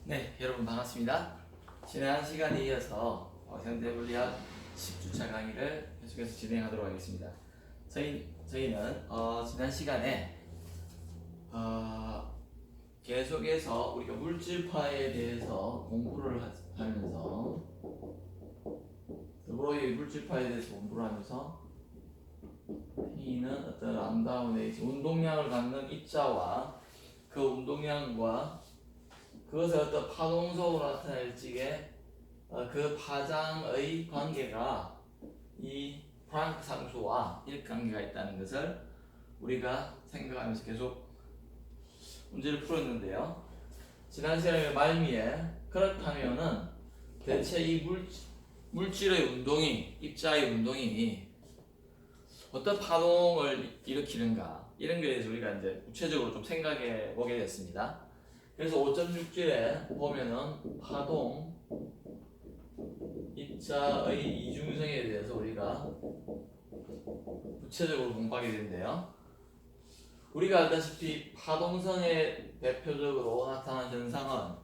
네, 여러분 반갑습니다. 지난 시간에 이어서 현대물리학 10주차 강의를 계속해서 진행하도록 하겠습니다. 저희는 지난 시간에 계속해서 우리가 물질파에 대해서 공부를 하면서 더불어 물질파에 대해서 공부를 하면서 P는 어떤 아름다운 운동량을 갖는 입자와 그 운동량과 그것을 어떤 파동속으로 나타낼 적에 그 파장의 관계가 이 프랑크 상수와 일관계가 있다는 것을 우리가 생각하면서 계속 문제를 풀었는데요. 지난 시간에 말미에 그렇다면은 대체 이 물질의 운동이, 입자의 운동이 어떤 파동을 일으키는가, 이런 것에 대해서 우리가 이제 구체적으로 좀 생각해 보게 됐습니다. 그래서 5.6절에 보면은 파동, 입자의 이중성에 대해서 우리가 구체적으로 공부하게 되는데요. 우리가 알다시피 파동성에 대표적으로 나타나는 현상은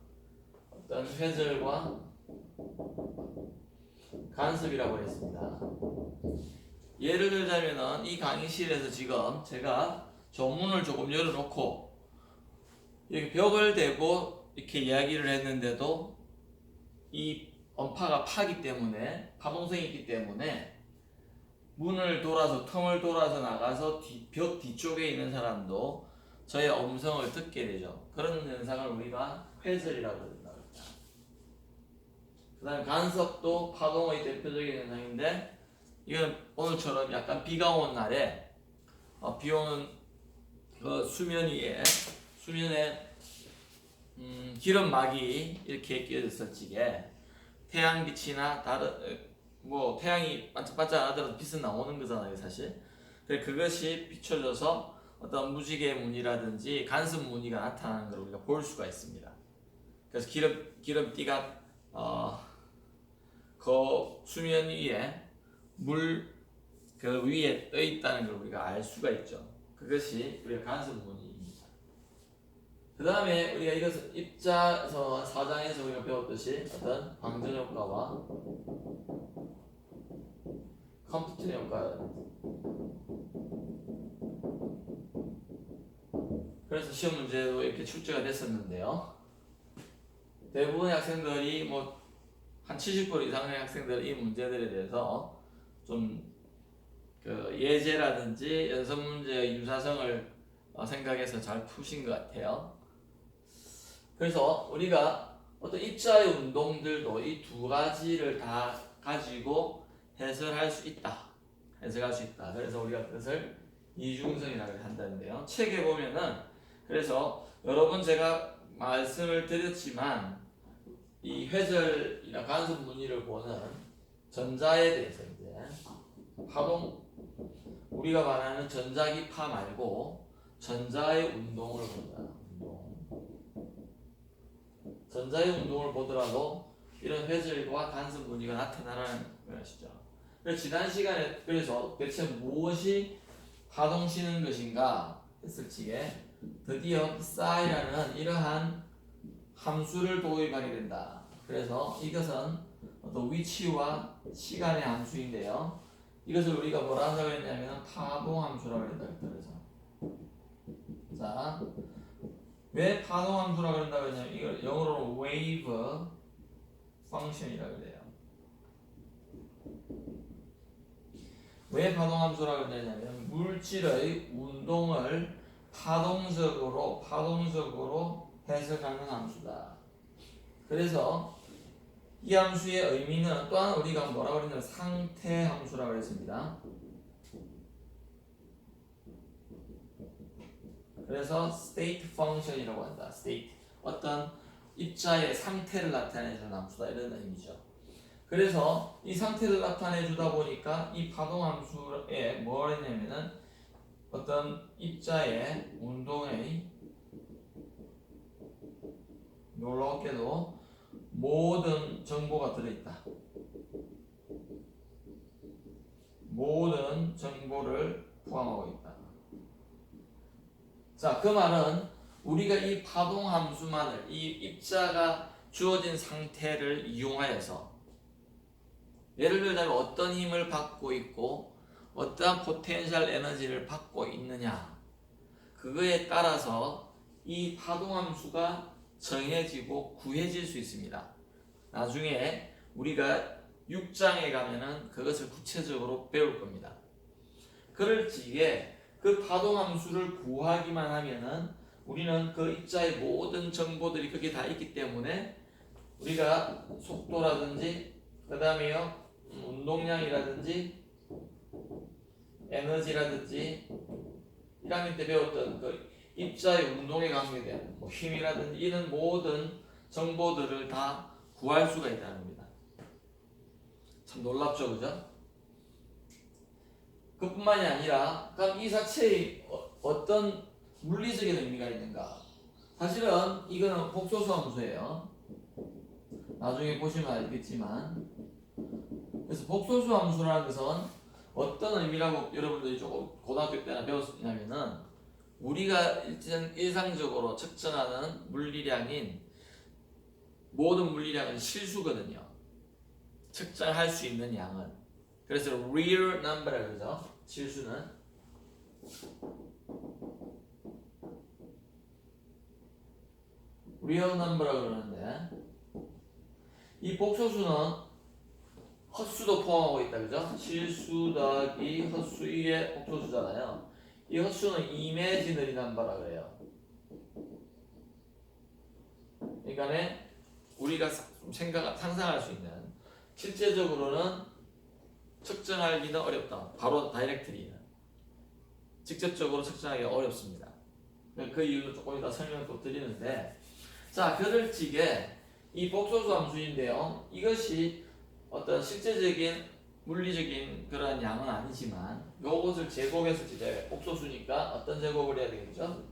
어떤 회절과 간섭이라고 했습니다. 예를 들자면은 이 강의실에서 지금 제가 전문을 조금 열어놓고 이렇게 벽을 대고 이렇게 이야기를 했는데도 이 언파가 파기 때문에, 파동성이 있기 때문에 문을 돌아서, 틈을 돌아서 나가서 벽 뒤쪽에 있는 사람도 저의 음성을 듣게 되죠. 그런 현상을 우리가 회절이라고 한다. 그 다음에 간섭도 파동의 대표적인 현상인데, 이건 오늘처럼 약간 비가 온 날에 비 오는 그 수면에 기름막이 이렇게 끼어졌을 적에 태양빛이나 다른 태양이 반짝반짝 안 하더라도 빛은 나오는 거잖아요, 사실. 그것이 비춰져서 어떤 무지개 무늬라든지 간섭 무늬가 나타나는 걸 우리가 볼 수가 있습니다. 그래서 기름띠가 그 수면 위에 그 위에 떠 있다는 걸 우리가 알 수가 있죠. 그것이 우리가 간섭 무늬입니다. 그 다음에 우리가 이것을 입자서 4장에서 우리가 배웠듯이 어떤 방전 효과와 컴프튼 효과, 그래서 시험 문제도 이렇게 출제가 됐었는데요. 대부분의 학생들이 한 70% 이상의 학생들이 이 문제들에 대해서 좀 그 예제라든지 연습 문제의 유사성을 생각해서 잘 푸신 것 같아요. 그래서 우리가 어떤 입자의 운동들도 이 두 가지를 다 가지고 해설할 수 있다. 그래서 우리가 그것을 이중성이라고 한다는데요. 책에 보면은, 그래서 여러 번 제가 말씀을 드렸지만 이 회절이나 간섭 무늬를 보는 전자에 대해서 이제 파동, 우리가 말하는 전자기파 말고 전자의 운동을 본다. 전자의 운동을 보더라도 이런 회절과 간섭 무늬가 나타나는 것이죠. 그래서 지난 시간에 그래서 대체 무엇이 파동시는 것인가 했을 적에 드디어 싸이라는 이러한 함수를 도입하게 된다. 그래서 이것은 어떤 위치와 시간의 함수인데요. 이것을 우리가 뭐라 한다고 했냐면 파동함수라고 했다. 그래서 자, 왜 파동함수라고 한다고 했냐면 이걸 영어로는 wave function이라고 해요. 왜 파동함수라고 했냐면 물질의 운동을 파동적으로 해석하는 함수다. 그래서 이 함수의 의미는 또한 우리가 뭐라고 했냐면 상태 함수라고 했습니다. 그래서 state function이라고 한다. state, 어떤 입자의 상태를 나타내주는 함수다, 이런 의미죠. 그래서 이 상태를 나타내주다 보니까 이 파동함수에 뭘 했냐면은 어떤 입자의 운동의, 놀랍게도 모든 정보가 들어있다. 모든 정보를 포함하고 있다. 자, 그 말은 우리가 이 파동함수만을, 이 입자가 주어진 상태를 이용하여서 예를 들자면 어떤 힘을 받고 있고 어떠한 포텐셜 에너지를 받고 있느냐 그거에 따라서 이 파동함수가 정해지고 구해질 수 있습니다. 나중에 우리가 6장에 가면은 그것을 구체적으로 배울 겁니다. 그럴 적에 그 파동함수를 구하기만 하면은 우리는 그 입자의 모든 정보들이 거기에 다 있기 때문에 우리가 속도라든지 그 다음에요 운동량이라든지 에너지라든지 1학년 때 배웠던 그 입자의 운동에 관계된 뭐 힘이라든지 이런 모든 정보들을 다 구할 수가 있다는 겁니다. 참 놀랍죠, 그죠? 그뿐만이 아니라 그럼 이 자체의 어떤 물리적인 의미가 있는가? 사실은 이거는 복소수 함수예요. 나중에 보시면 알겠지만 그래서 복소수 함수라는 것은 어떤 의미라고 여러분들이 조금 고등학교 때나 배웠냐면은 우리가 일상적으로 측정하는 물리량인 모든 물리량은 실수거든요. 측정할 수 있는 양은. 그래서 real number라고 그러죠. 실수는. real number라고 그러는데 이 복소수는 헛수도 포함하고 있다. 그죠? 실수 더하기 헛수 이게 복소수잖아요. 이 헛수는 imaginary number라고 그래요. 그러니까 우리가 상상할 수 있는 실제적으로는 측정하기는 어렵다. 바로 다이렉트리는 직접적으로 측정하기가 어렵습니다. 그 이유를 조금 이따 설명을 또 드리는데 자 그럴 적에 이 복소수 함수인데요. 이것이 어떤 실제적인 물리적인 그런 양은 아니지만 요것을 제곱해서 이제 복소수니까 어떤 제곱을 해야 되겠죠?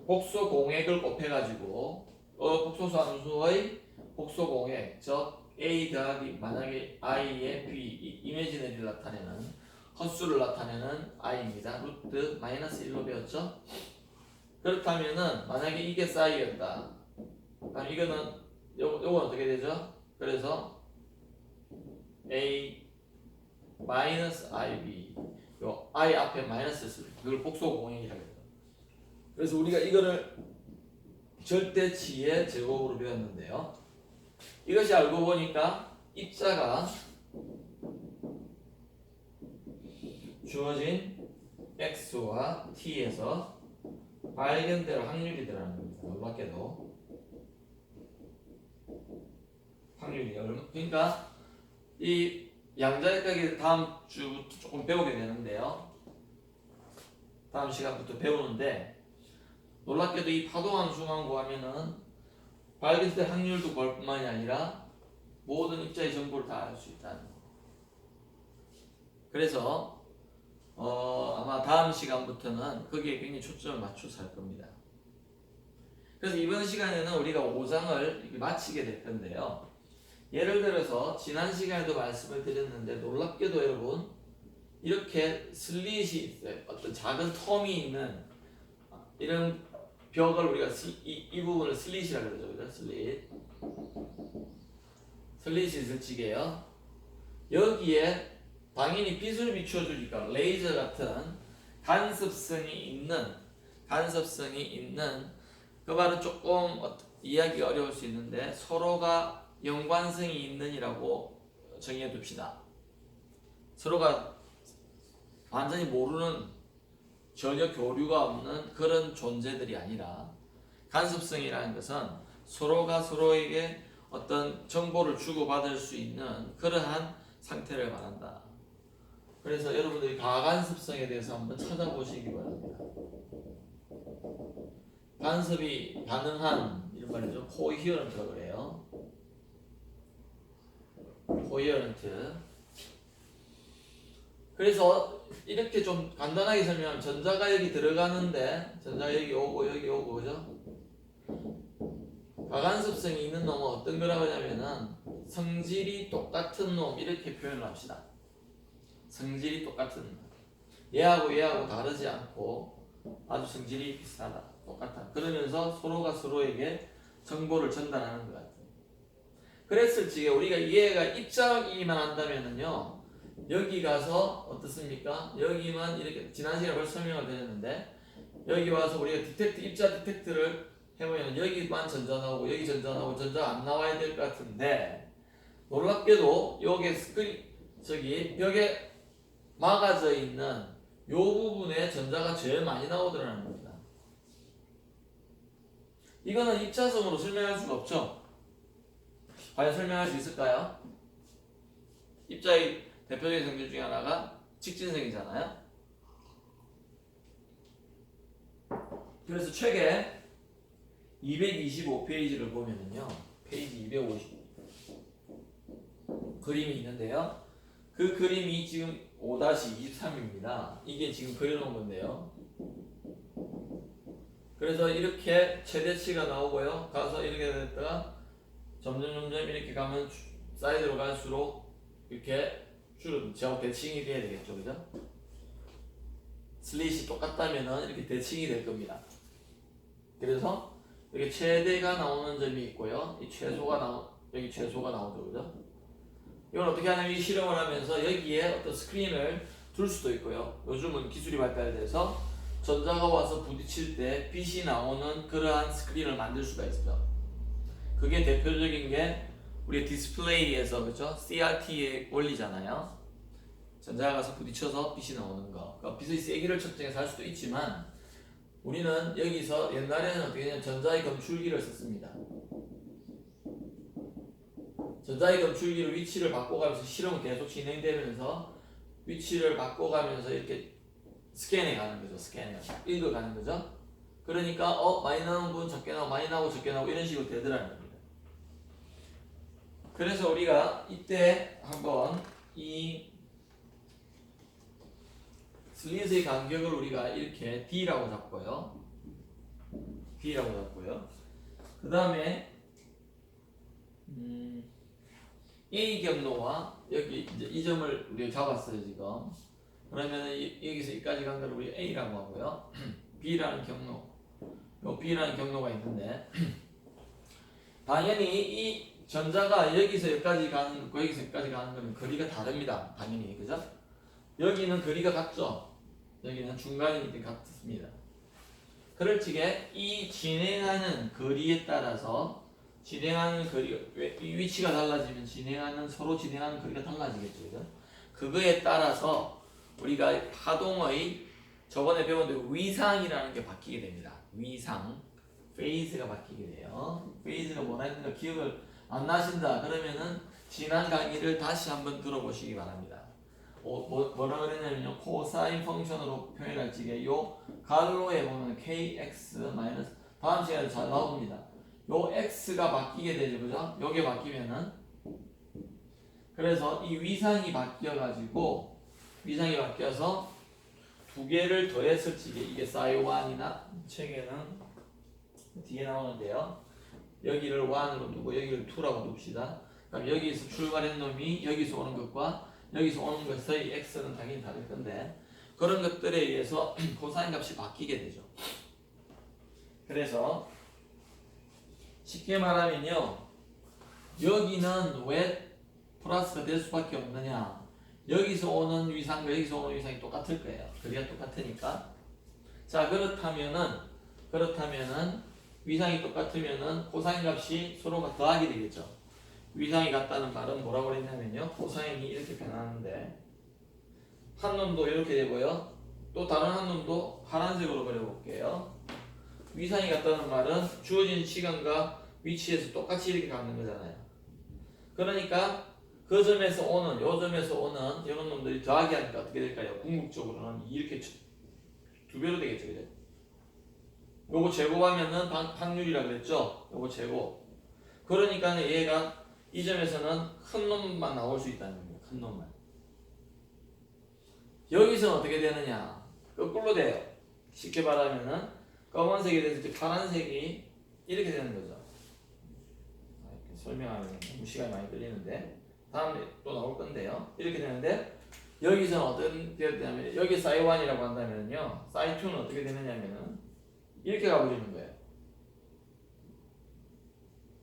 복소 공액을 곱해가지고 복소수 함수의 복소 공액 즉 a 더하기 만약에 i의 b 이미지너리를 나타내는 헛수를 나타내는 i입니다. 루트 마이너스 1로 배웠죠? 그렇다면은 만약에 이게 싸이였다. 그럼 이거는 요건 어떻게 되죠? 그래서 a 마이너스 ib 요 i 앞에 마이너스 쓰 그걸 복소 공액이라고 해요. 그래서 우리가 이거를 절대치의 제곱으로 배웠는데요. 이것이 알고 보니까 입자가 주어진 x와 t에서 발견될 확률이 들어가는 겁니다. 놀랍게도 확률이 그러니까 이 양자역학이 다음 주부터 조금 배우게 되는데요. 다음 시간부터 배우는데 놀랍게도 이 파동함수만 구하면은 발견될 확률도 구할 뿐만이 아니라 모든 입자의 정보를 다 알 수 있다는 거. 그래서 아마 다음 시간부터는 거기에 굉장히 초점을 맞춰서 할 겁니다. 그래서 이번 시간에는 우리가 5장을 마치게 될 건데요. 예를 들어서 지난 시간에도 말씀을 드렸는데 놀랍게도 여러분 이렇게 슬릿이 있어요. 어떤 작은 텀이 있는 이런 벽을 우리가 이 부분을 슬릿이라고 그러죠. 그죠? 슬릿이 있을 적에요. 여기에 당연히 빛을 비춰주니까 레이저 같은 간섭성이 있는 그 말은 조금 이해하기가 어려울 수 있는데 서로가 연관성이 있는이라고 정의해 둡시다. 서로가 완전히 모르는 전혀 교류가 없는 그런 존재들이 아니라 간섭성이라는 것은 서로가 서로에게 어떤 정보를 주고받을 수 있는 그러한 상태를 말한다. 그래서 여러분들이 가간섭성에 대해서 한번 찾아보시기 바랍니다. 간섭이 가능한 이런 말이죠. 코히어런트라고 그래요. 코히어런트. 그래서 이렇게 좀 간단하게 설명하면 전자가 여기 들어가는데 전자가 여기 오고 그죠? 가간섭성이 있는 놈은 어떤 거라고 하냐면은 성질이 똑같은 놈 이렇게 표현을 합시다. 성질이 똑같은 놈. 얘하고 얘하고 다르지 않고 아주 성질이 비슷하다. 똑같다. 그러면서 서로가 서로에게 정보를 전달하는 것 같아요. 그랬을 적에 우리가 얘가 입장이기만 한다면은요, 여기 가서 어떻습니까? 여기만 이렇게 지난 시간에 벌써 설명을 드렸는데 여기 와서 우리가 디텍트 입자 디텍트를 해보면 여기만 전자 나오고 여기 전자 나오고 전자 안 나와야 될 것 같은데 놀랍게도 여기 스크린 저기 벽에 막아져 있는 요 부분에 전자가 제일 많이 나오더라는 겁니다. 이거는 입자성으로 설명할 수가 없죠. 과연 설명할 수 있을까요? 입자의 대표적인 성질 중에 하나가 직진성이잖아요. 그래서 책에 225페이지를 보면은요, 페이지 255 그림이 있는데요. 그 그림이 지금 5-23입니다. 이게 지금 그려놓은 건데요. 그래서 이렇게 최대치가 나오고요. 가서 이렇게 됐다가 점점 이렇게 가면 사이드로 갈수록 이렇게 줄어든 저 대칭이 돼야 되겠죠, 그죠? 슬릿이 똑같다면은 이렇게 대칭이 될 겁니다. 그래서 여기 최대가 나오는 점이 있고요. 이 최소가 여기 최소가 나오죠, 그죠? 이건 어떻게 하냐면 이 실험을 하면서 여기에 어떤 스크린을 둘 수도 있고요. 요즘은 기술이 발달돼서 전자가 와서 부딪힐 때 빛이 나오는 그러한 스크린을 만들 수가 있어요. 그게 대표적인 게 우리 디스플레이에서 그죠? CRT의 원리잖아요. 전자가 가서 부딪혀서 빛이 나오는 거. 그러니까 빛의 세기를 측정해서 할 수도 있지만 우리는 여기서 옛날에는 어떻게 했냐면 전자의 검출기를 썼습니다. 전자의 검출기를 위치를 바꿔가면서 실험은 계속 진행되면서 위치를 바꿔가면서 이렇게 스캔해 가는 거죠. 스캔해 읽어가는 거죠. 그러니까 많이 나오는 부분 적게 나오고 많이 나오고 적게 나오고 이런 식으로 되더라는 겁니다. 그래서 우리가 이때 한번 이 슬릿의 간격을 우리가 이렇게 D라고 잡고요. D라고 잡고요. 그 다음에 A 경로와 여기 이제 이 점을 우리가 잡았어요 지금. 그러면 여기서 여기까지 간 걸 우리 A라고 하고요. B라는 경로, 요 B라는 경로가 있는데 당연히 이 전자가 여기서 여기까지 가는 것과 여기서 여기까지 가는 거는 거리가 다릅니다. 당연히 그죠? 여기는 거리가 같죠. 여기는 중간이기 때문에 같습니다. 그럴 적에 이 진행하는 거리에 따라서 진행하는 거리가 이 위치가 달라지면 서로 진행하는 거리가 달라지겠죠, 그죠? 그거에 따라서 우리가 파동의 저번에 배운 대로 위상이라는 게 바뀌게 됩니다. 위상, 페이즈가 바뀌게 돼요. 페이즈가 뭐라 했는가 기억을 안 나신다 그러면은 지난 강의를 다시 한번 들어보시기 바랍니다. 뭐라 그랬냐면요, 코사인 펑션으로 표현할 적에 요 가로에 보면 kx 마이너스 다음 시간에 잘 나옵니다. 요 x가 바뀌게 되죠, 그죠? 요게 바뀌면은 그래서 이 위상이 바뀌어가지고 위상이 바뀌어서 두 개를 더했을 적에 이게 사이1이나 책에는 뒤에 나오는데요. 여기를 1으로 두고 여기를 2라고 둡시다. 그럼 여기서 출발한 놈이 여기서 오는 것과 여기서 오는 것의 x는 당연히 다를 건데 그런 것들에 의해서 코사인 값이 바뀌게 되죠. 그래서 쉽게 말하면요, 여기는 왜 플러스가 될 수밖에 없느냐, 여기서 오는 위상과 여기서 오는 위상이 똑같을 거예요. 거리가 똑같으니까. 자, 그렇다면은 위상이 똑같으면은 코사인 값이 서로가 더하게 되겠죠. 위상이 같다는 말은 뭐라고 그랬냐면요, 코사인이 이렇게 변하는데 한 놈도 이렇게 되고요, 또 다른 한 놈도 파란색으로 그려볼게요. 위상이 같다는 말은 주어진 시간과 위치에서 똑같이 이렇게 가는 거잖아요. 그러니까 그 점에서 오는, 요 점에서 오는 이런 놈들이 더하기 하니까 어떻게 될까요? 궁극적으로는 이렇게 두 배로 되겠죠, 그죠? 요거 제곱하면은 확률이라 그랬죠? 요거 제곱. 그러니까 얘가 이 점에서는 큰 놈만 나올 수 있다는 겁니다. 큰 놈만. 여기서는 어떻게 되느냐? 거꾸로 돼요. 쉽게 말하면은 검은색이 돼서 이제 파란색이 이렇게 되는 거죠. 설명하면 너무 시간이 많이 걸리는데 다음에 또 나올 건데요. 이렇게 되는데 여기서는 어떻게 되냐면 여기 싸이1이라고 한다면요 싸이2는 어떻게 되느냐면은 이렇게 가버리는 거예요.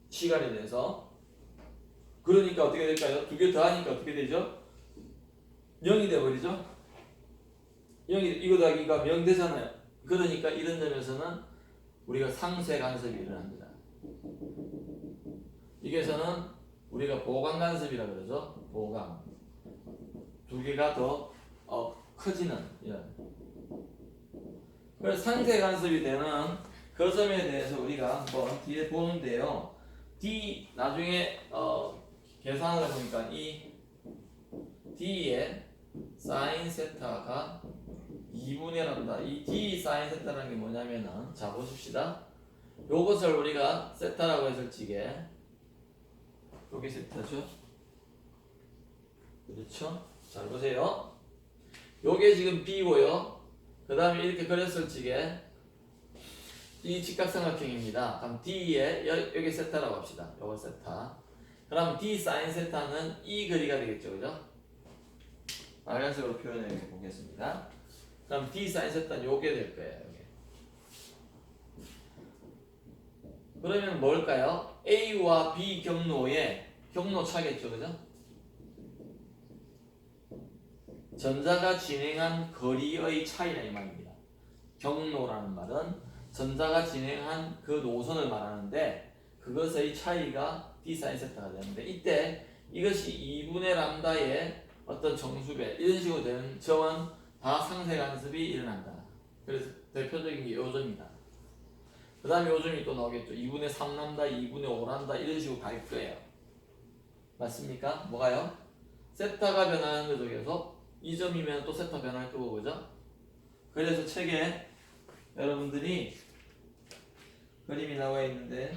시간에 대해서. 그러니까 어떻게 될까요? 두 개 더하니까 어떻게 되죠? 0이 돼버리죠? 0이 이거 더하기 이거 0 되잖아요. 그러니까 이런 점에서는 우리가 상쇄 간섭이 일어납니다. 여기에서는 우리가 보강 간섭이라고 그러죠. 보강. 두 개가 더 커지는 이런. 그래서 상쇄 간섭이 되는 그 점에 대해서 우리가 한번 뒤에 보는데요. D 나중에 계산을 해보니까 이 D의 사인 세타가 2분의 란다. 이 D 사인 세타라는 게 뭐냐면은 자 보십시다. 요것을 우리가 세타라고 했을 적에 요게 세타죠. 그렇죠? 잘 보세요. 요게 지금 B고요. 그 다음에 이렇게 그렸을 적에 이 직각삼각형입니다. 그럼 D에 여기 세타라고 합시다. 요거 세타. 그럼 D 사인 세타는 이 거리가 되겠죠, 그죠? 빨간색으로 표현해 보겠습니다. 그럼 D 사인 세타는 요게 될 거예요. 요게. 그러면 뭘까요? A와 B 경로의 경로 차겠죠, 그죠? 전자가 진행한 거리의 차이라 이 말입니다. 경로라는 말은 전자가 진행한 그 노선을 말하는데 그것의 차이가 D 사인 세타가 되는데 이때 이것이 2분의 람다의 어떤 정수배 이런 식으로 되는 점은 다 상쇄 간섭이 일어난다. 그래서 대표적인 게 요점이다. 그 다음에 요점이 또 나오겠죠. 2분의 3람다, 2분의 5람다 이런 식으로 갈 거예요. 맞습니까? 뭐가요? 세타가 변하는 거죠. 계속 이 점이면 또 세타 변할 거고 그죠? 그래서 책에 여러분들이 그림이 나와 있는데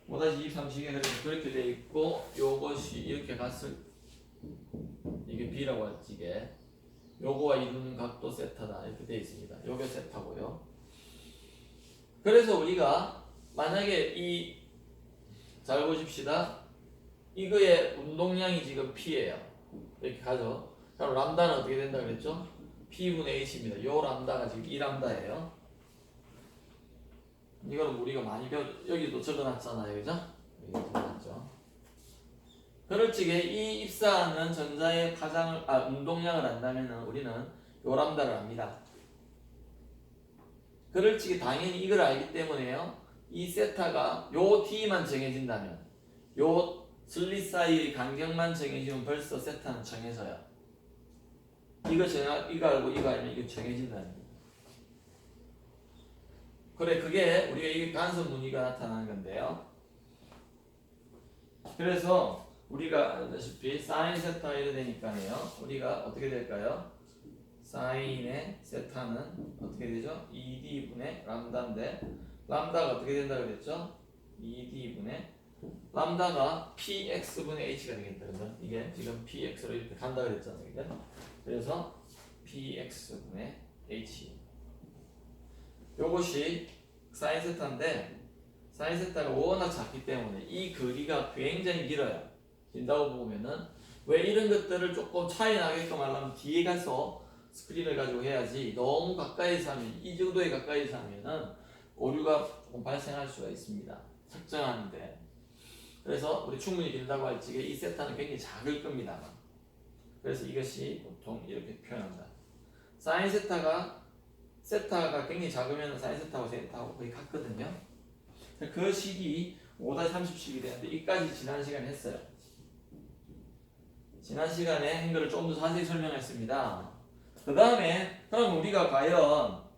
5-23식에 그렇게 돼 있고 요것이 이렇게 갔을 이게 B라고 할지게 요거와 이루는 각도 세타다 이렇게 돼 있습니다. 요게 세타고요. 그래서 우리가 만약에 잘 보십시다. 이거의 운동량이 지금 P예요. 이렇게 가죠. 그럼 람다는 어떻게 된다 그랬죠? P분의 H입니다. 요 람다가 지금 2람다예요. 이거는 우리가 많이 여기도 적어놨잖아요, 그죠? 여기 적어놨죠. 그럴 적에 이 입사하는 전자의 운동량을 안다면은 우리는 요 람다를 압니다. 그럴 적에 당연히 이걸 알기 때문에요. 이 세타가 요 T만 정해진다면, 요 슬릿 사이의 간격만 정해지면 벌써 세타는 정해져요. 이거 알고 이거 알면 이거 정해진다는 거예요. 그래, 그게 우리가 이 간섭 무늬가 나타나는 건데요. 그래서 우리가 알다시피 사인 세타 이래 되니까요. 우리가 어떻게 될까요? 사인의 세타는 어떻게 되죠? 2D분의 람다인데 람다가 어떻게 된다 그랬죠? 2D분의 람다가 PX분의 H가 되겠다. 그죠? 이게 지금 PX로 이렇게 간다 그랬잖아요. 그죠? 그래서 PX분의 H 요것이 사인 세타인데 사인 세타가 워낙 작기 때문에 이 거리가 굉장히 길어요. 긴다고 보면은 왜 이런 것들을 조금 차이 나게끔 하려면 뒤에 가서 스크린을 가지고 해야지 너무 가까이서 하면 이 정도에 가까이서 하면은 오류가 조금 발생할 수가 있습니다. 측정하는데 그래서 우리 충분히 길다고 할 적에 이 세타는 굉장히 작을 겁니다. 그래서 이것이 보통 이렇게 표현한다. 사인 세타가 굉장히 작으면 사인 세타하고 거의 같거든요. 그 식이 5-30식이 되는데 이까지 지난 시간에 했어요. 지난 시간에 한 거를 좀 더 자세히 설명했습니다. 그 다음에 그럼 우리가 과연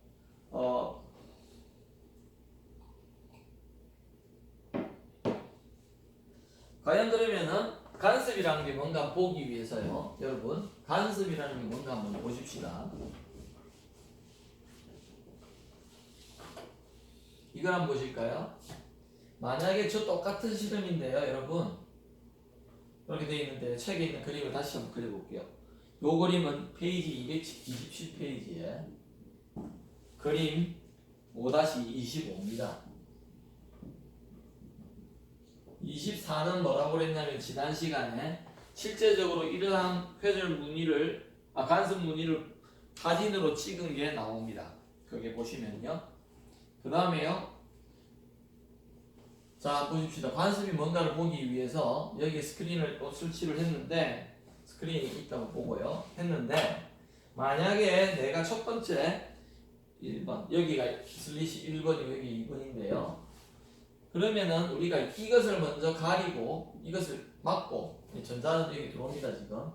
그러면은 간섭이라는 게 뭔가 보기 위해서요. 여러분 간섭이라는 게 뭔가 한번 보십시다. 이걸 한번 보실까요? 만약에 저 똑같은 실험인데요, 여러분 이렇게 되어 있는데 책에 있는 그림을 다시 한번 그려볼게요. 요 그림은 페이지 227페이지에 그림 5-25입니다. 24는 뭐라고 그랬냐면 지난 시간에 실제적으로 이러한 회절 무늬를 간섭 무늬를 사진으로 찍은 게 나옵니다. 거기 보시면요. 그 다음에요. 자, 보십시다. 관습이 뭔가를 보기 위해서 여기 스크린을 또 설치를 했는데, 스크린이 있다고 보고요. 했는데, 만약에 내가 첫 번째 1번, 여기가 슬릿이 1번이고 여기 2번인데요. 그러면은 우리가 이것을 먼저 가리고 이것을 막고, 전자는 여기 들어옵니다, 지금.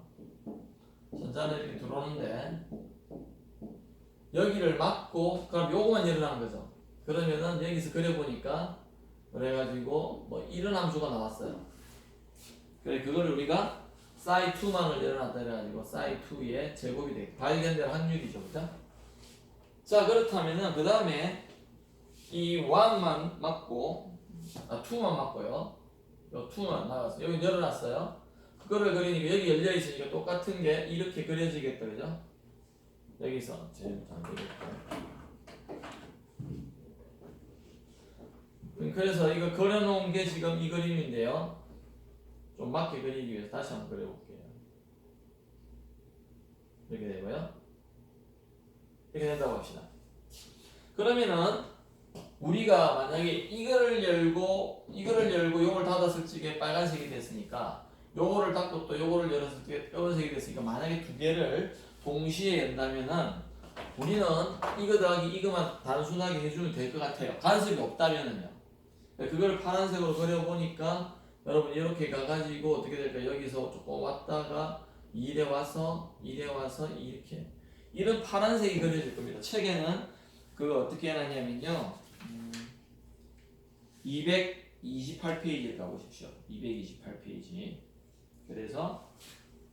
전자는 이렇게 들어오는데, 여기를 막고, 그럼 요거만 열어라는 거죠. 그러면은 여기서 그려보니까, 그래가지고 뭐 이런 함수가 나왔어요. 그래, 그거를 우리가 psi2만을 열어놨다 해가지고 psi2의 제곱이 되게 발견될 확률이죠, 그죠? 자, 그렇다면은 그 다음에 이 1만 맞고 2만 맞고요. 요 2만 나갔어요. 여기 열어놨어요. 그거를 그리니까 여기 열려 있으니까 똑같은 게 이렇게 그려지겠다, 그죠? 여기서 제일 잘 되겠다. 그래서 이거 그려놓은 게 지금 이 그림인데요. 좀 맞게 그리기 위해서 다시 한번 그려볼게요. 이렇게 되고요. 이렇게 된다고 합시다. 그러면은 우리가 만약에 이거를 열고 요걸 닫았을 적에 빨간색이 됐으니까 요거를 닫고 또 요거를 열었을 적에 검은색이 됐으니까 만약에 두 개를 동시에 연다면은 우리는 이거 더하기 이거만 단순하게 해주면 될 것 같아요. 간섭이 없다면은요. 그걸 파란색으로 그려보니까 여러분 이렇게 가가지고 어떻게 될까? 여기서 조금 왔다가 이래 와서 이렇게 이런 파란색이 그려질 겁니다. 책에는 그거 어떻게 해놨냐면요. 228페이지를 가보십시오. 228페이지. 그래서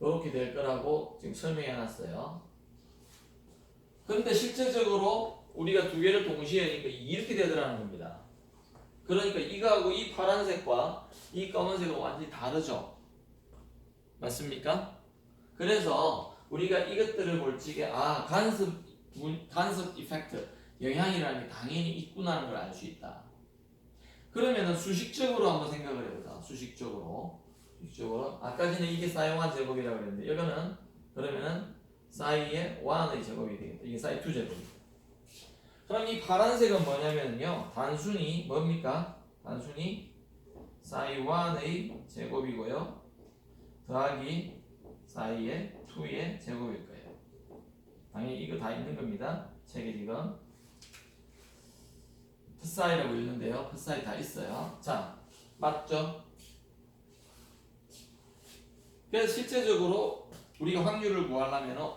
이렇게 될 거라고 지금 설명해놨어요. 그런데 실제적으로 우리가 두 개를 동시에 하니까 이렇게 되더라는 겁니다. 그러니까 이거하고 이 파란색과 이 검은색은 완전히 다르죠. 맞습니까? 그래서 우리가 이것들을 볼 적에 간섭 이펙트, 영향이라는 게 당연히 있구나라는 걸 알 수 있다. 그러면은 수식적으로 한번 생각을 해보자. 수식적으로 아까 전에 이게 사이1 제곱이라고 그랬는데 이거는 그러면은 사이의 1의 제곱이 되겠다. 이게 사이 2 제곱이다. 그럼 이 파란색은 뭐냐면요. 단순히 뭡니까? 단순히 psi1의 제곱이고요. 더하기 psi의 2의 제곱일 거예요. 당연히 이거 다 있는 겁니다. 책에 지금 psi라고 있는데요. psi 다 있어요. 자, 맞죠? 그래서 실제적으로 우리가 확률을 구하려면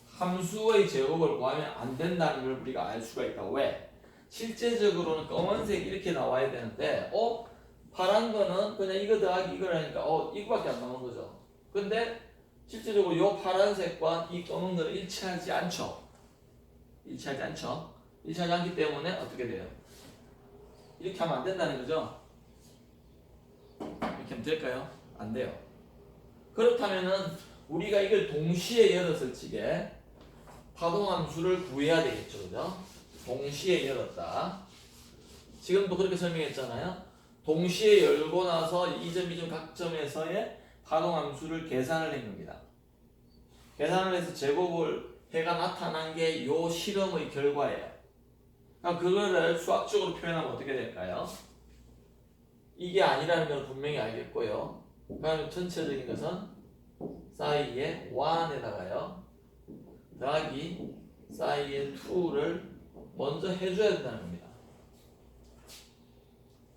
함수의 제곱을 구하면 안 된다는 걸 우리가 알 수가 있다. 왜? 실제적으로는 검은색 이렇게 나와야 되는데 파란 거는 그냥 이거 더하기 이걸 하니까 이거밖에 안 나오는 거죠. 근데 실제적으로 이 파란색과 이 검은 거는 일치하지 않죠. 일치하지 않기 때문에 어떻게 돼요? 이렇게 하면 안 된다는 거죠. 이렇게 하면 될까요? 안 돼요. 그렇다면은 우리가 이걸 동시에 열었을 적에 파동함수를 구해야 되겠죠, 그죠? 동시에 열었다. 지금도 그렇게 설명했잖아요. 동시에 열고 나서 이 점, 이 점 각 점에서의 파동함수를 계산을 한 겁니다. 계산을 해서 제곱을 해가 나타난 게 요 실험의 결과예요. 그럼 그거를 수학적으로 표현하면 어떻게 될까요? 이게 아니라는 걸 분명히 알겠고요. 그럼 전체적인 것은 사이의 1에다가요. 더하기 사이의 2를 먼저 해줘야 된다는 겁니다.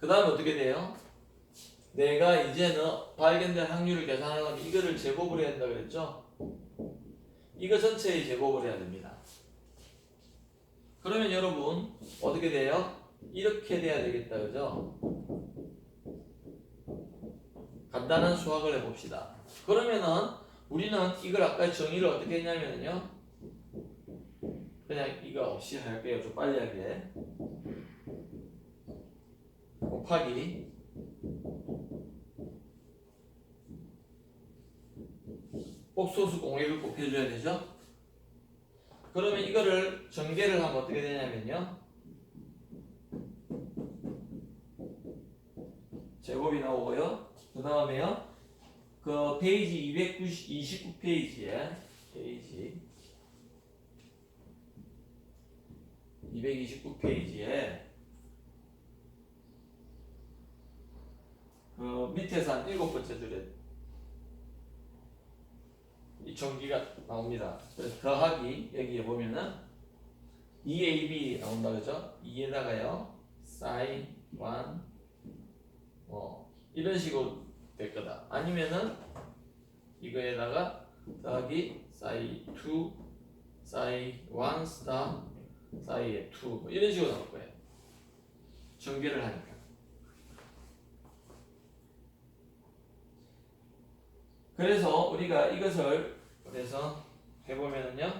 그 다음에 어떻게 돼요? 내가 이제는 발견될 확률을 계산하려면 이거를 제곱을 해야 된다 그랬죠? 이거 전체의 제곱을 해야 됩니다. 그러면 여러분 어떻게 돼요? 이렇게 돼야 되겠다, 그죠? 간단한 수학을 해봅시다. 그러면은 우리는 이걸 아까 정의를 어떻게 했냐면요. 그냥 이거 없이 할게요. 좀 빨리 하게. 곱하기 복소수 공액을 꼭 해줘야 되죠. 그러면 이거를 전개를 하면 어떻게 되냐면요. 제곱이 나오고요. 그 다음에요. 그 페이지 229페이지에 페이지 229페이지에 그 밑에서 한 7번째 줄에 이 전기가 나옵니다. 그래서 더하기 여기에 보면은 2AB 나온다 그죠? 2에다가요 sin 1 이런 식으로 될 거다. 아니면은 이거에다가 더하기 sin 2 sin 1 스타 sin 2 뭐 이런 식으로 나올 거예요. 전개를 하니까. 그래서 우리가 이것을 그래서 해보면은요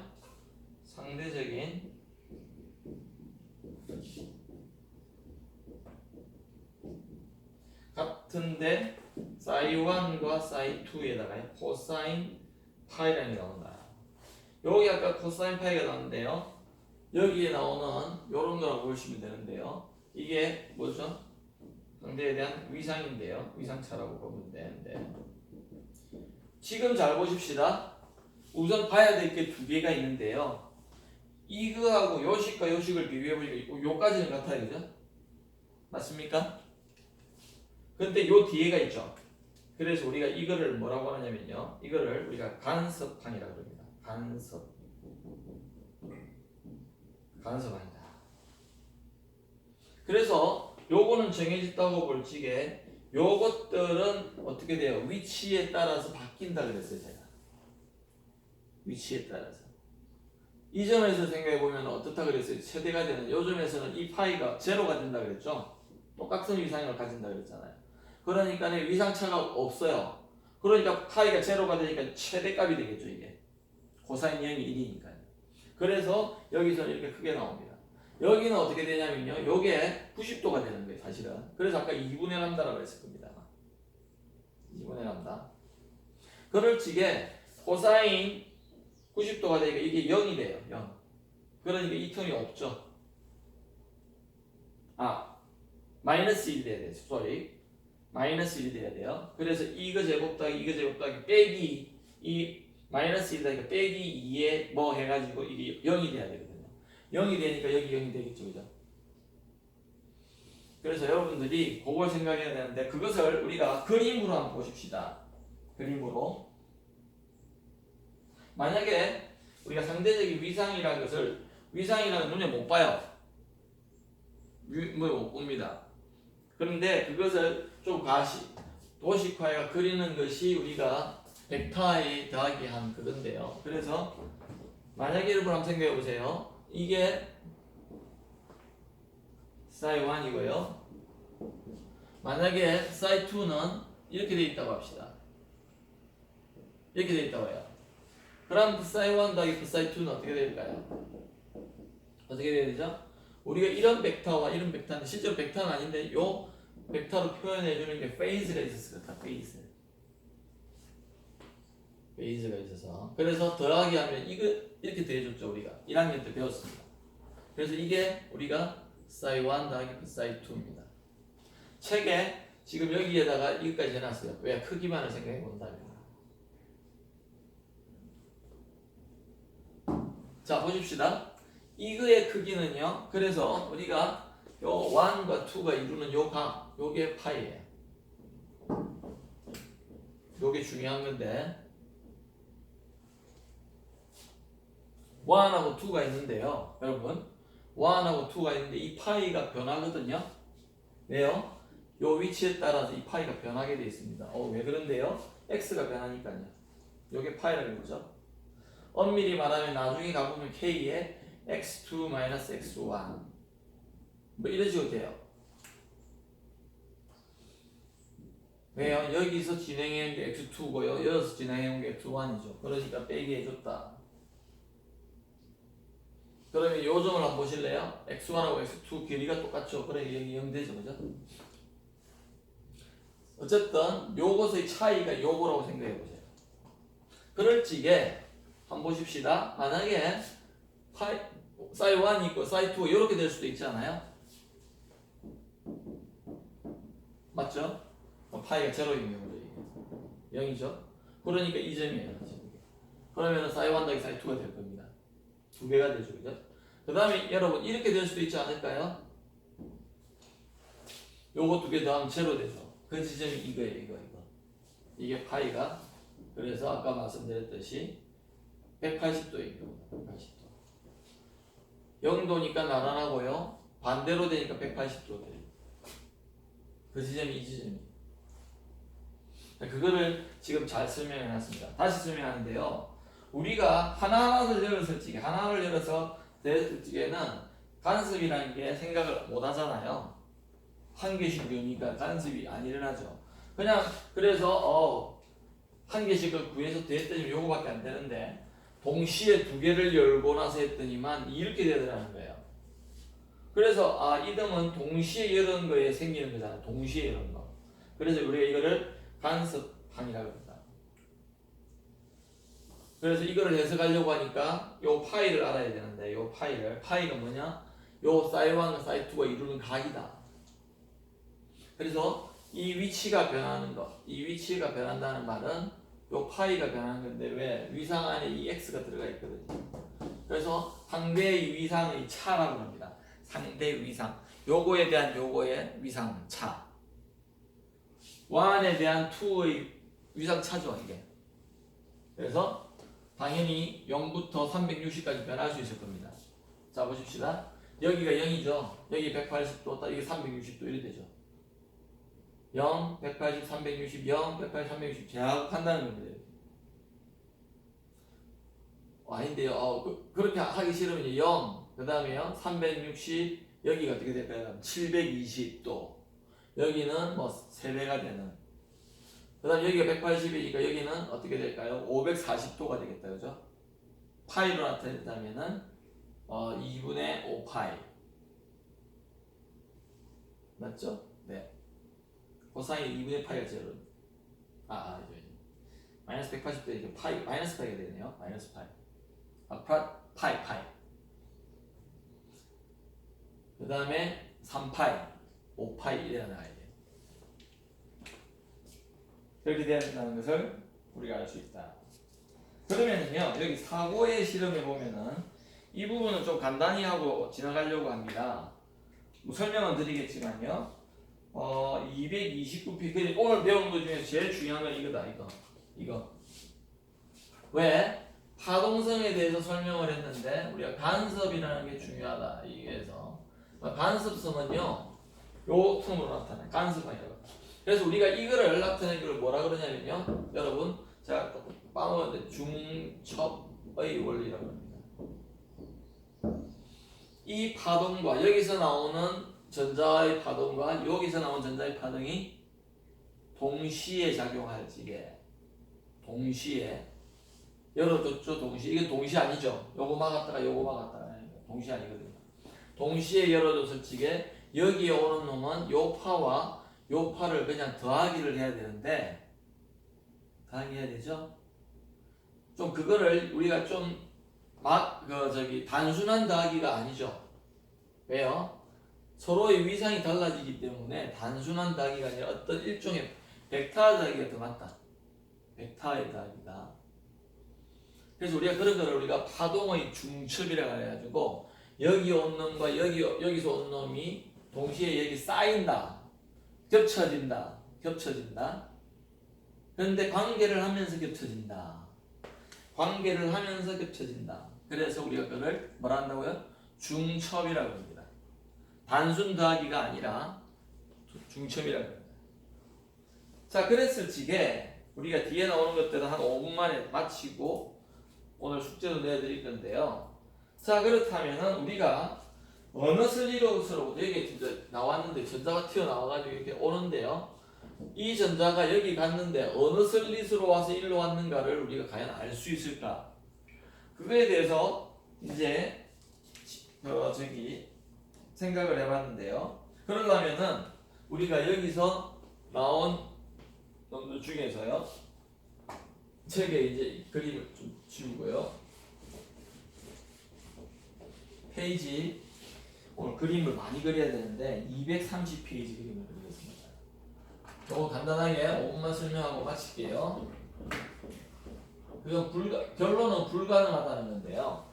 상대적인 같은데 사인1과 사인2에다가 코사인 파이라는 게 나온다. 여기 아까 코사인 파이가 나왔는데요. 여기에 나오는 요런 거라고 보시면 되는데요. 이게 뭐죠? 상대에 대한 위상인데요. 위상차라고 보면 되는데 지금 잘 보십시다. 우선 봐야 될 게 두 개가 있는데요. 이거하고 요식과 요식을 비교해 보니까 요까지는 같아요. 그죠? 맞습니까? 근데 요 뒤에가 있죠. 그래서 우리가 이거를 뭐라고 하냐면요. 이거를 우리가 간섭항이라고 합니다. 간섭항이다. 그래서 요거는 정해졌다고 볼 적에 요것들은 어떻게 돼요? 위치에 따라서 바뀐다 그랬어요, 제가. 위치에 따라서. 이 점에서 생각해 보면 어떻다 그랬어요? 최대가 되는 요 점에서는 이 파이가 제로가 된다 그랬죠? 똑같은 위상을 가진다 그랬잖아요. 그러니까 위상차가 없어요. 그러니까 파이가 제로가 되니까 최대값이 되겠죠, 이게. 코사인 0이 1이니까요. 그래서 여기서는 이렇게 크게 나옵니다. 여기는 어떻게 되냐면요. 요게 90도가 되는 거예요, 사실은. 그래서 아까 2분의 람다라고 했을 겁니다. 2분의 람다. 그럴 적에 코사인 90도가 되니까 이게 0이 돼요, 0. 그러니까 이 텀이 없죠. 마이너스 1이 돼야 돼요, 쏘리. 마이너스 1이 돼야 돼요. 그래서 이거 제곱 더하기 이거 제곱 더하기 빼기 이 마이너스 1이 되니까 빼기 2에 뭐 해가지고 이게 0이 돼야 되거든요. 0이 되니까 여기 0이 되겠죠, 그죠? 그래서 여러분들이 그걸 생각해야 되는데 그것을 우리가 그림으로 한번 보십시다. 그림으로. 만약에 우리가 상대적인 위상이라는 것을 위상이라는 눈에 못 봐요. 못 봅니다. 그런데 그것을 좀 도식화해가 그리는 것이 우리가 벡터에 더하기 한 그건데요. 그래서 만약에 여러분 한번 생각해 보세요. 이게 사이1이고요. 만약에 사이2는 이렇게 돼 있다고 합시다. 이렇게 돼 있다고 해요. 그럼 사이1 더하기 사이2는 어떻게 될까요? 어떻게 돼야 되죠? 우리가 이런 벡터와 이런 벡터인데 실제로 벡터는 아닌데 요 벡터로 표현해주는 게 페이즈가 있었을 것 같아. 페이즈가 있어서 그래서 더하기 하면 이거 이렇게 대해줬죠. 우리가 1학년 때 배웠습니다. 그래서 이게 우리가 사이1 더하기 사이2입니다. 책에 지금 여기에다가 이것까지 해놨어요. 왜? 크기만을 생각해 본다면. 자 보십시다. 이거의 크기는요. 그래서 우리가 요 1과 2가 이루는 요 각, 요게 파이예요. 요게 중요한 건데 1하고 2가 있는데요. 여러분 1하고 2가 있는데 이 파이가 변하거든요. 왜요? 요 위치에 따라서 이 파이가 변하게 되어 있습니다. 왜 그런데요? x가 변하니까요. 요게 파이라고 그러죠. 엄밀히 말하면 나중에 가보면 k에 x2 x1 뭐 이런 식으로 돼요. 왜요? 여기서 진행해온 게 x2고요. 여기서 진행해온 게 x1이죠. 그러니까 빼기 해줬다. 그러면 요 점을 한번 보실래요? x1하고 x2 길이가 똑같죠. 그러니까 여기 0 되죠. 그죠? 어쨌든 요것의 차이가 요거라고 생각해 보세요. 그럴 적에 한번 보십시다. 만약에 사이1이 있고 사이2가 이렇게 될 수도 있잖아요. 맞죠? 파이가 제로인 경우죠. 0이죠. 그러니까 이 점이에요. 그러면 사이 1 더하기 사이 2가 될 겁니다. 두 배가 되죠, 그죠? 그 다음에 여러분 이렇게 될 수도 있지 않을까요? 요거 두 개 더하면 제로 되죠. 그 지점이 이거예요, 이거. 이게 파이가, 그래서 아까 말씀드렸듯이 180도인 겁니다. 180도. 0도니까 나란하고요. 반대로 되니까 180도 돼요. 그 지점이 이 지점이에요. 그거를 지금 잘 설명해 놨습니다. 다시 설명하는데요. 우리가 하나하나를 열었을 적에, 하나를 열어서 됐을 적에는 간섭이라는 게 생각을 못 하잖아요. 한 개씩 넣으니까 간섭이 안 일어나죠. 그냥 그래서 한 개씩을 구해서 됐더니 요거밖에 안 되는데 동시에 두 개를 열고 나서 했더니만 이렇게 되더라는 거예요. 그래서 이 등은 동시에 열은 거에 생기는 거잖아. 동시에 열은 거. 그래서 우리가 이거를 간섭항이라고 합니다. 그래서 이거를 해석하려고 하니까 요 파이를 알아야 되는데 요 파이가 뭐냐? 요 사이 1과 사이 2가 이루는 각이다. 그래서 이 위치가 변하는 거, 이 위치가 변한다는 말은 요 파이가 변하는 건데 왜? 위상 안에 이 x가 들어가 있거든요. 그래서 상대의 위상의 차라고 합니다. 상대 위상. 요거에 대한 요거의 위상 차. 1에 대한 2의 위상 차죠, 이게. 그래서 당연히 0부터 360까지 변할 수 있을 겁니다. 자, 보십시다. 여기가 0이죠. 여기 180도, 이게 360도 이렇게 되죠. 0, 180, 360, 0, 180, 360 제압한다는 겁니다. 아닌데요. 그렇게 하기 싫으면 0, 그 다음에요 360, 여기가 어떻게 될까요? 720도. 여기는 뭐 3배가 되는. 그 다음 여기가 180이니까 여기는 어떻게 될까요? 540도가 되겠다, 그죠? 파이로 나타낸다면은 2분의 5파이. 맞죠? 네. 코사인 2분의 파이가 제로. 마이너스 180도 이렇게 파이, 마이너스 파이가 되네요. 마이너스 파이. 파이. 그 다음에 3파이, 5파이 이래 나가야 돼요. 그렇게 돼야 된다는 것을 우리가 알 수 있다. 그러면은요, 여기 사고의 실험에 보면은 이 부분은 좀 간단히 하고 지나가려고 합니다. 뭐 설명은 드리겠지만요. 229페이지. 오늘 배운 것 중에 제일 중요한 건 이거다, 이거. 왜? 파동성에 대해서 설명을 했는데, 우리가 간섭이라는 게 중요하다, 이게서. 간섭성은요, 요 틈으로 나타나요. 간섭이라고. 그래서 우리가 이거를 나타내는 걸 뭐라 그러냐면요, 여러분, 제가 빠먹었는데, 중첩의 원리라고 합니다. 이 파동과 여기서 나오는 전자의 파동과 여기서 나온 전자의 파동이 동시에 작용할 적에 동시에 열어줬죠. 동시에 이게 동시 아니죠. 요거 막았다가 동시 아니거든요. 동시에 열어줬을 적에 여기에 오는 놈은 요 파와 요 파를 그냥 더하기를 해야 되는데 더하기 해야 되죠. 좀 그거를 우리가 좀 단순한 더하기가 아니죠. 왜요? 서로의 위상이 달라지기 때문에 단순한 더하기가 아니라 어떤 일종의 벡터 더하기가 더 맞다. 벡터의 더하기다. 그래서 우리가 그런 거를 우리가 파동의 중첩이라고 해가지고 여기 온 놈과 여기서 온 놈이 동시에 여기 쌓인다. 겹쳐진다. 그런데 관계를 하면서 겹쳐진다. 그래서 우리가 그걸 뭐라 한다고요? 중첩이라고 합니다. 단순 더하기가 아니라 중첩이라고 합니다. 자, 그랬을 적에 우리가 뒤에 나오는 것들은 한 5분 만에 마치고 오늘 숙제도 내드릴 건데요. 자, 그렇다면은 우리가 어느 슬리로서로부터 여기 나왔는데 전자가 튀어나와가지고 이렇게 오는데요. 이 전자가 여기 갔는데 어느 슬릿으로 와서 일로 왔는가를 우리가 과연 알 수 있을까? 그거에 대해서 이제 생각을 해봤는데요. 그러려면은 우리가 여기서 나온 놈들 중에서요. 책에 이제 그림을 좀 지우고요. 페이지 오늘 그림을 많이 그려야 되는데 230페이지 그림을 그리겠습니다. 요거 간단하게 5분만 설명하고 마칠게요. 그건 결론은 불가능하다는 건데요.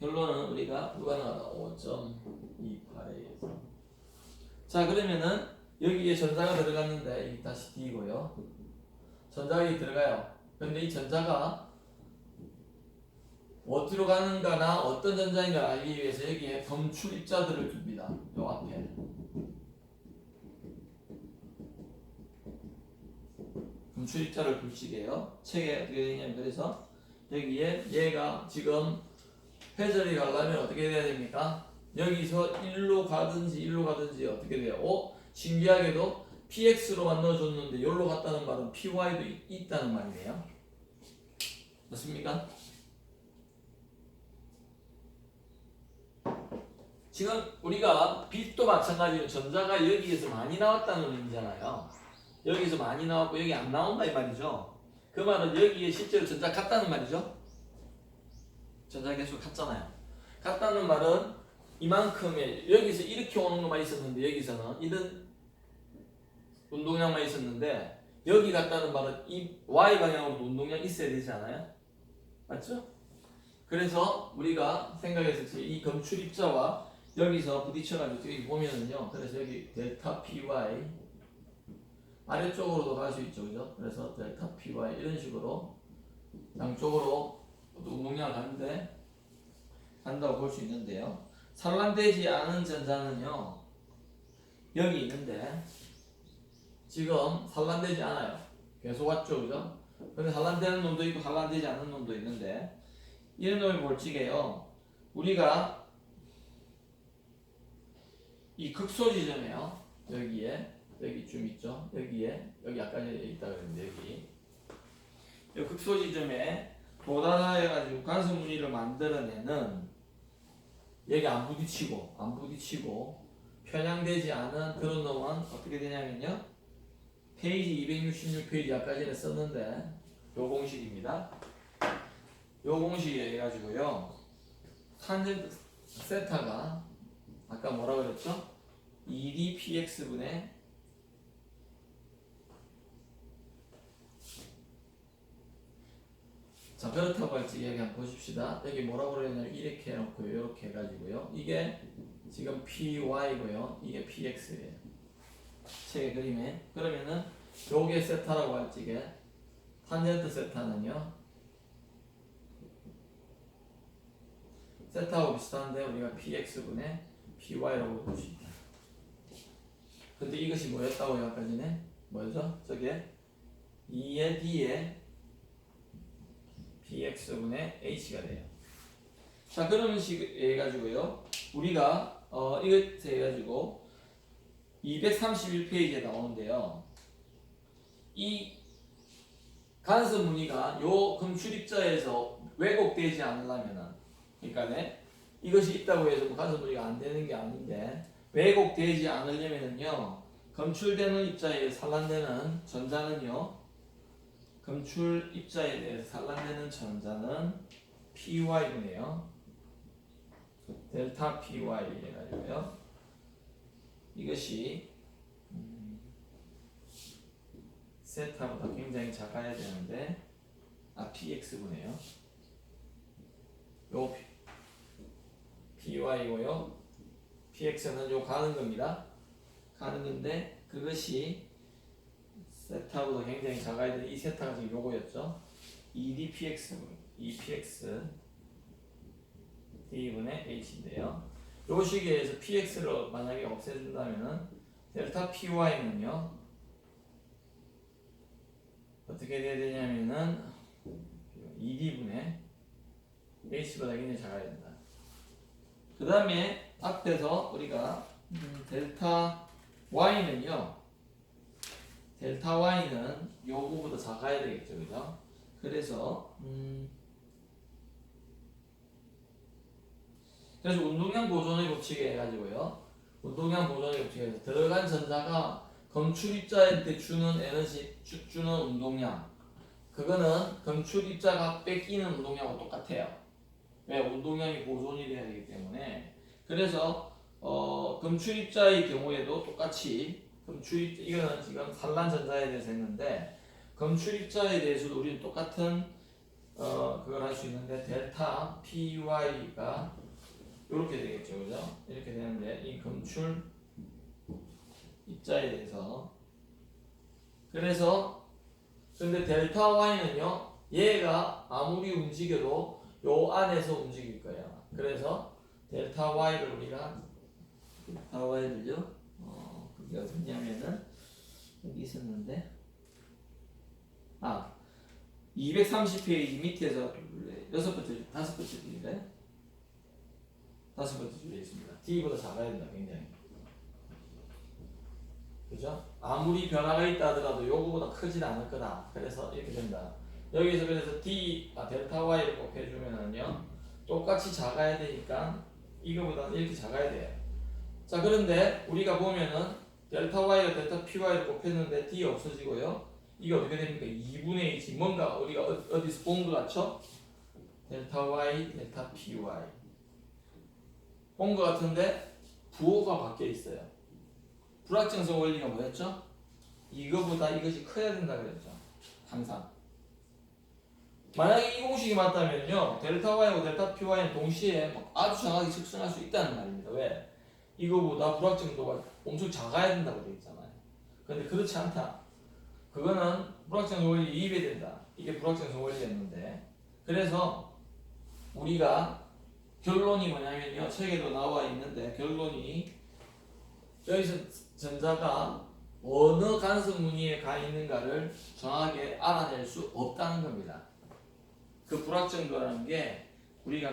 결론은 우리가 불가능하다. 5.28에서. 자, 그러면은 여기에 전자가 들어갔는데 이 다시 D고요. 전자가 여기 들어가요. 근데 이 전자가 어디로 가는가나 어떤 전자인가 알기 위해서 여기에 검출 입자들을 줍니다. 요 앞에. 검출 입자를 붙이게요. 책에 어떻게 되냐면 그래서 여기에 얘가 지금 회전이 가려면 어떻게 돼야 됩니까? 여기서 1로 가든지 어떻게 돼요? 신기하게도 px로만 넣어줬는데 여기로 갔다는 말은 py도 있다는 말이네요. 맞습니까? 지금 우리가 빛도 마찬가지로 전자가 여기에서 많이 나왔다는 의미잖아요. 여기서 많이 나왔고 여기 안 나온다 이 말이죠. 그 말은 여기에 실제로 전자 같다는 말이죠. 전자 계속 같잖아요. 같다는 말은 이만큼의 여기서 이렇게 오는 것만 있었는데 여기서는 이런 운동량만 있었는데 여기 같다는 말은 이 y 방향으로 운동량 있어야 되지 않아요? 맞죠? 그래서 우리가 생각했을 때 이 검출 입자와 여기서 부딪혀가지고 여기 보면은요. 그래서 여기 델타 py 아래쪽으로도 갈 수 있죠, 그죠? 그래서 델타 py 이런 식으로 양쪽으로 운동량을 간다고 볼 수 있는데요. 산란되지 않은 전자는요. 여기 있는데 지금 산란되지 않아요. 계속 왔죠, 그죠? 근데 산란되는 놈도 있고 산란되지 않는 놈도 있는데 이런 놈이 뭘지게요. 우리가 이 극소 지점에요. 여기쯤 있죠. 여기 아까 전에 있다 그랬는데 이 극소 지점에 도달해가지고 간섭 무늬를 만들어내는 여기 안 부딪히고 편향되지 않은 그런 놈은 어떻게 되냐면요. 페이지 266페이지 아까 전에 썼는데 요 공식입니다. 요 공식에 해가지고요. 탄젠트 세타가 아까 뭐라 그랬죠? 2D px분의 자, 그렇다고 할지 여기 한번 보십시다. 여기 뭐라고 그랬냐면 이렇게 해놓고 이렇게 해가지고요. 이게 지금 py고요. 이게 px예요. 제 그림에. 그러면은 요게 세타라고 할지게 탄젠트 세타는요. 세타하고 비슷한데 우리가 px분의 py라고 볼 수 있다. 근데 이것이 뭐였다고요? 아까 전에? 뭐였죠? 저게 2의 d에 px분의 h가 돼요. 자, 그런 식으로 해가지고요. 우리가 이것 해가지고 231페이지에 나오는데요. 이 간섭 무늬가 요 검출입자에서 왜곡되지 않으려면은 그러니까 이것이 있다고 해서 뭐 간섭 무늬가 안 되는 게 아닌데 왜곡되지 않으려면은요. 검출되는 입자에 산란되는 전자는요. 검출 입자에 대해서 산란되는 전자는 py분이에요. 델타 py 해가지고요. 이것이 세타보다 굉장히 작아야 되는데 px분이에요. 요 py고요. px는 요 가는 겁니다. 가는 건데 그것이 세타보다 굉장히 작아야 되는 이 세타가 지금 요거였죠. 2d px d분의 h인데요. 요 시기에서 px를 만약에 없애준다면은 델타 py는요 어떻게 돼야 되냐면은 2d분의 h보다 굉장히 작아야 된다. 그 다음에 앞에서 우리가 델타 y는요 델타 y는 요거보다 작아야 되겠죠, 그죠? 그래서 운동량 보존의 법칙에 해가지고요. 운동량 보존의 법칙에서 들어간 전자가 검출 입자한테 주는 에너지, 주는 운동량. 그거는 검출 입자가 뺏기는 운동량하고 똑같아요. 왜? 운동량이 보존이 돼야 되기 때문에. 그래서 검출 입자의 경우에도 똑같이 이거는 지금 산란 전자에 대해서 했는데 검출 입자에 대해서도 우리는 똑같은 그걸 할 수 있는데 델타 py가 이렇게 되겠죠, 그죠? 이렇게 되는데 이 검출 입자에 대해서 그래서 근데 델타 y는요 얘가 아무리 움직여도 요 안에서 움직일 거예요. 그래서 델타 y를 우리가 델타 y를요 그게 어디냐면은 여기 있었는데 230페이지 밑에서 다섯 번째 줄인가요? 다섯 번째 줄에 있습니다. T보다 작아야 된다, 굉장히. 그죠? 아무리 변화가 있다 하더라도 요거보다 크진 않을 거다. 그래서 이렇게 된다. 여기서 그래서 델타 Y를 곱해주면은요, 똑같이 작아야 되니까 이거보다는 이렇게 작아야 돼요. 자, 그런데 우리가 보면은 델타 Y가 델타 PY를 곱했는데 D 없어지고요. 이게 어떻게 됩니까? 2분의 1이 뭔가 우리가 어디서 본 것 같죠? 델타 Y, 델타 PY 본 것 같은데 부호가 바뀌어 있어요. 불확정성 원리가 뭐였죠? 이거보다 이것이 커야 된다 그랬죠. 항상. 만약에 이 공식이 맞다면요, 델타 Y하고 델타 PY는 동시에 아주 정확히 측정할 수 있다는 말입니다. 왜? 이거보다 불확정도가 엄청 작아야 된다고 되어 있잖아요. 그런데 그렇지 않다. 그거는 불확정성 원리 이입이 된다. 이게 불확정성 원리였는데, 그래서 우리가 결론이 뭐냐면요, 책에도 나와 있는데 결론이 여기서 전자가 어느 간섭 무늬에 가 있는가를 정확하게 알아낼 수 없다는 겁니다. 그 불확정도라는 게 우리가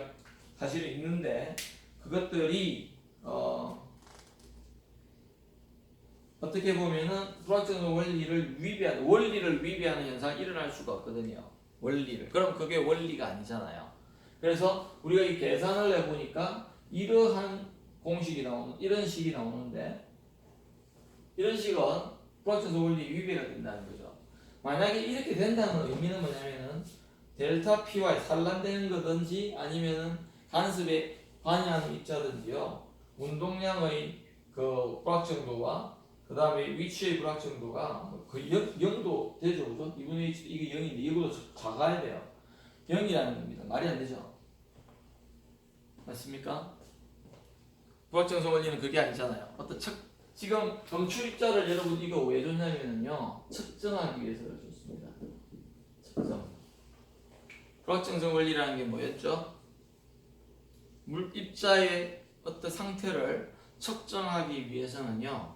사실 있는데 그것들이 어떻게 보면은 불확정도 원리를 위배하는 현상이 일어날 수가 없거든요. 원리를. 그럼 그게 원리가 아니잖아요. 그래서 우리가 이 계산을 해보니까 이러한 공식이 나오는, 이런 식이 나오는데 이런 식은 불확정도 원리 위배가 된다는 거죠. 만약에 이렇게 된다는 의미는 뭐냐면은 델타 Py 산란되는 거든지 아니면은 간섭에 관여하는 입자든지요. 운동량의 그 불확정도와 그 다음에 위치의 불확정도가 거의 0도 되죠, 그죠? 2분의 1 이게 0인데 이거보다 작아야 돼요. 0이라는 겁니다. 말이 안 되죠? 맞습니까? 불확정성 원리는 그게 아니잖아요. 지금 검출 입자를 여러분 이거 왜 줬냐면요, 측정하기 위해서 줬습니다. 측정. 불확정성 원리라는 게 뭐였죠? 입자의 어떤 상태를 측정하기 위해서는요,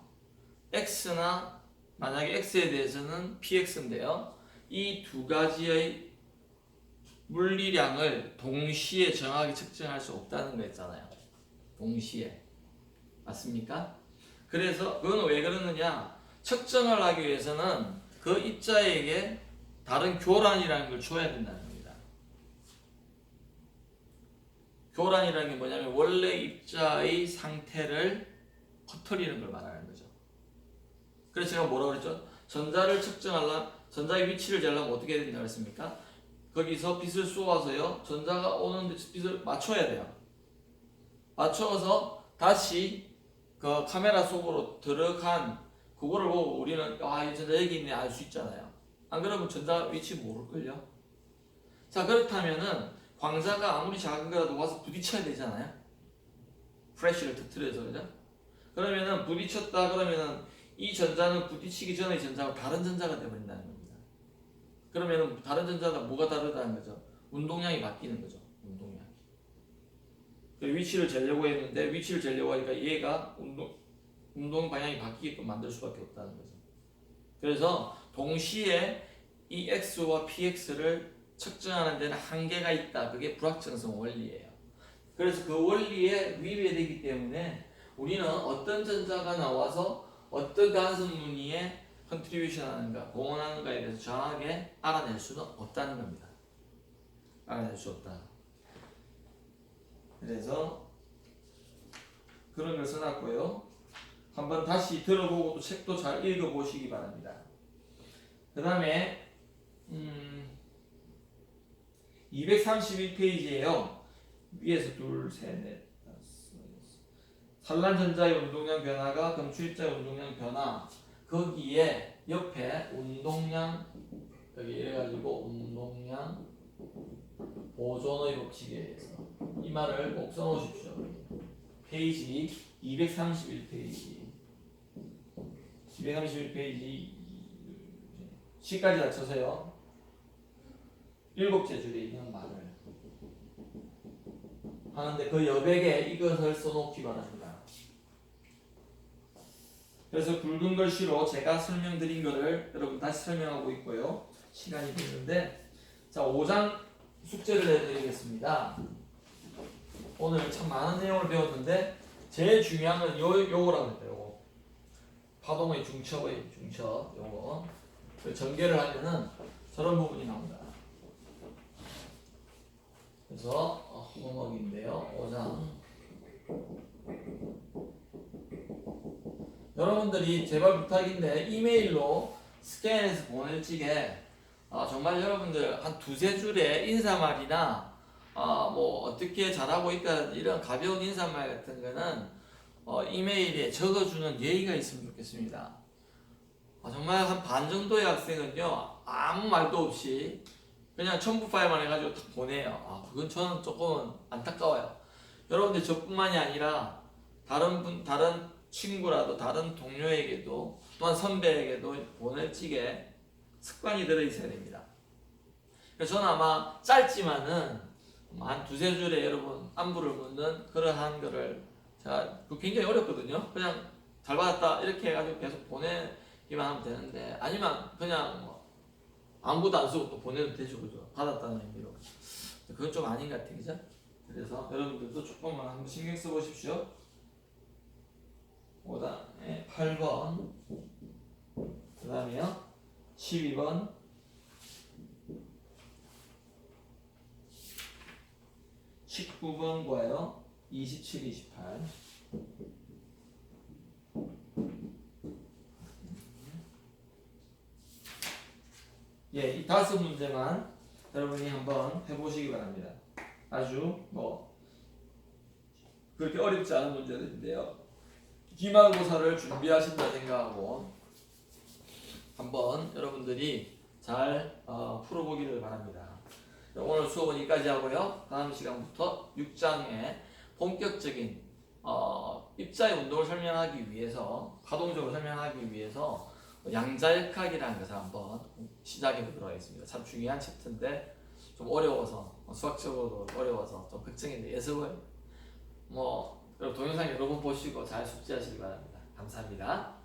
x나 만약에 x에 대해서는 px인데요, 이 두 가지의 물리량을 동시에 정확히 측정할 수 없다는 거 있잖아요. 동시에. 맞습니까? 그래서 그건 왜 그러느냐, 측정을 하기 위해서는 그 입자에게 다른 교란이라는 걸 줘야 된다는 겁니다. 교란이라는 게 뭐냐면 원래 입자의 상태를 퍼뜨리는 걸 말하는 거죠. 그래서 제가 뭐라고 그랬죠? 전자를 측정하려면, 전자의 위치를 재려면 어떻게 해야 된다고 했습니까? 거기서 빛을 쏘아서요, 전자가 오는 빛을 맞춰야 돼요. 맞춰서 다시 그 카메라 속으로 들어간 그거를 보고 우리는 이 전자 여기 있네 알 수 있잖아요. 안 그러면 전자 위치 모를걸요? 자, 그렇다면은 광자가 아무리 작은 거라도 와서 부딪혀야 되잖아요. 프레쉬를 터뜨려서, 그죠? 그러면은 부딪혔다 그러면은 이 전자는 부딪히기 전의 전자가 다른 전자가 되어버린다는 겁니다. 그러면은 다른 전자가 뭐가 다르다는 거죠? 운동량이 바뀌는 거죠. 운동량이. 위치를 재려고 했는데 위치를 재려고 하니까 얘가 운동 방향이 바뀌게끔 만들 수밖에 없다는 거죠. 그래서 동시에 이 x와 px를 측정하는 데는 한계가 있다. 그게 불확정성 원리예요. 그래서 그 원리에 위배되기 때문에 우리는 어떤 전자가 나와서 어떤 간섭 무늬에 컨트리뷰션 하는가, 공헌하는가에 대해서 정확하게 알아낼 수는 없다는 겁니다. 알아낼 수 없다. 그래서 그런 걸 써놨고요. 한번 다시 들어보고 또 책도 잘 읽어보시기 바랍니다. 그 다음에 231페이지에요. 위에서 둘, 셋, 넷, 다섯, 여섯. 산란전자의 운동량 변화가 검출입자의 운동량 변화. 거기에 옆에 운동량, 여기 이래가지고 운동량 보존의 법칙에 의해서 이 말을 꼭 써놓으십시오. 페이지 231페이지 231페이지 시까지 다 쳐서요. 7째 줄에 있는 말을 하는데 그 여백에 이것을 써놓기 바랍니다. 그래서 굵은 글씨로 제가 설명드린 거를 여러분 다시 설명하고 있고요. 시간이 됐는데 자 5장 숙제를 해드리겠습니다. 오늘 참 많은 내용을 배웠는데 제일 중요한 건 요거라고 했어요. 요거. 파동의 중첩의 중첩 요거. 그 전개를 하면은 저런 부분이 나온다. 그래서 호목인데요. 5장. 여러분들이 제발 부탁인데 이메일로 스캔해서 보낼 적에 정말 여러분들 한 두세 줄의 인사말이나 뭐 어떻게 잘하고 있다 이런 가벼운 인사말 같은 거는 이메일에 적어주는 예의가 있으면 좋겠습니다. 정말 한 반 정도의 학생은요 아무 말도 없이 그냥 첨부 파일만 해가지고 다 보내요. 그건 저는 조금 안타까워요. 여러분들 저뿐만이 아니라 다른 친구라도 다른 동료에게도 또한 선배에게도 보낼 적에 습관이 들어 있어야 됩니다. 그래서 저는 아마 짧지만은 한 두세 줄에 여러분 안부를 묻는 그러한 거를 제가 굉장히 어렵거든요. 그냥 잘 받았다 이렇게 해가지고 계속 보내기만 하면 되는데 아니면 그냥 뭐 아무것도 안 쓰고 또 보내도 되죠, 그죠? 받았다는 의미로. 그건 좀 아닌 것 같아요, 그죠? 그래서 여러분들도 조금만 한번 신경 써보십시오. 그다음에 8번, 그 다음에요 12번, 19번과요 27, 28. 예, 이 5문제만 여러분이 한번 해보시기 바랍니다. 아주 뭐 그렇게 어렵지 않은 문제들인데요. 기말고사를 준비하신다 생각하고 한번 여러분들이 잘 풀어보기를 바랍니다. 오늘 수업은 여기까지 하고요. 다음 시간부터 6장의 본격적인 입자의 운동을 설명하기 위해서 파동적으로 설명하기 위해서 양자역학이라는 것을 한번 시작해 보도록 하겠습니다. 참 중요한 챕터인데 좀 어려워서 수학적으로도 어려워서 좀 걱정인데 예습을 동영상 여러 번 보시고 잘 숙지하시기 바랍니다. 감사합니다.